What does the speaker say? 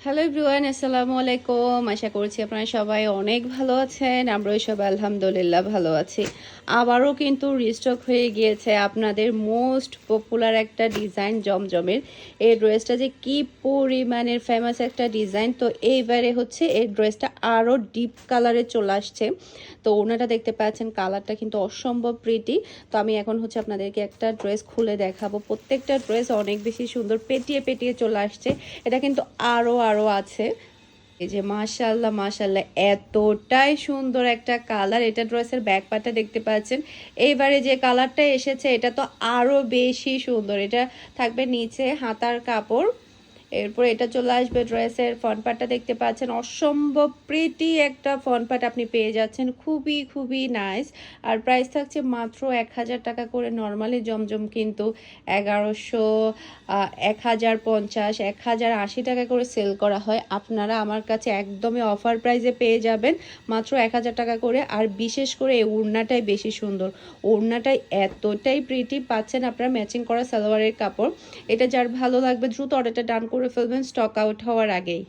Hello everyone, আসসালামু আলাইকুম। আশা করছি আপনারা সবাই অনেক ভালো আছেন। আমরাও সবাই আলহামদুলিল্লাহ ভালো আছি। আবারও কিন্তু রিস্টক হয়ে গিয়েছে আপনাদের মোস্ট পপুলার একটা ডিজাইন জমজমের। এই ড্রেসটা যে কি পরিমাণের ফেমাস একটা ডিজাইন, তো এইবারে হচ্ছে এই ড্রেসটা আরও ডিপ কালারে চলে আসছে। তো ওনাটা দেখতে পাচ্ছেন, কালারটা কিন্তু অসম্ভব প্রিটি। তো আমি এখন হচ্ছে আপনাদেরকে একটা ড্রেস খুলে দেখাবো। প্রত্যেকটা ড্রেস অনেক বেশি সুন্দর, পেটিয়ে পেটিয়ে চলে আসছে। এটা কিন্তু আরও আছে। এই যে মাশাআল্লাহ মাশাআল্লাহ, এতটাই সুন্দর একটা কালার। এটা ড্রেসের ব্যাক পার্টটা দেখতে পাচ্ছেন। এইবারে যে কালারটা এসেছে এটা তো আরও বেশি সুন্দর। এটা থাকবে নিচে হাতার কাপড়, এরপর এটা চলে আসবে ড্রেসের ফ্রন্ট পার্টটা দেখতে পাচ্ছেন। অসম্ভব প্রিটি একটা ফ্রন্ট পার্ট আপনি পেয়ে যাচ্ছেন, খুবই খুবই নাইস। আর প্রাইস থাকছে মাত্র 1000 টাকা করে। নর্মালি জমজম কিন্তু 1100, 1050, 1080 টাকা করে সেল করা হয়। আপনারা আমার কাছে একদমই অফার প্রাইসে পেয়ে যাবেন মাত্র 1000 টাকা করে। আর বিশেষ করে এই ওড়নাটাই বেশি সুন্দর, ওড়নাটাই এতটাই প্রিটি। পাচ্ছেন আপনারা ম্যাচিং করা সালোয়ারের কাপড়। এটা যার ভালো লাগবে দ্রুত অর্ডারটা ডান করে ফেলবেন স্টক আউট হওয়ার আগেই।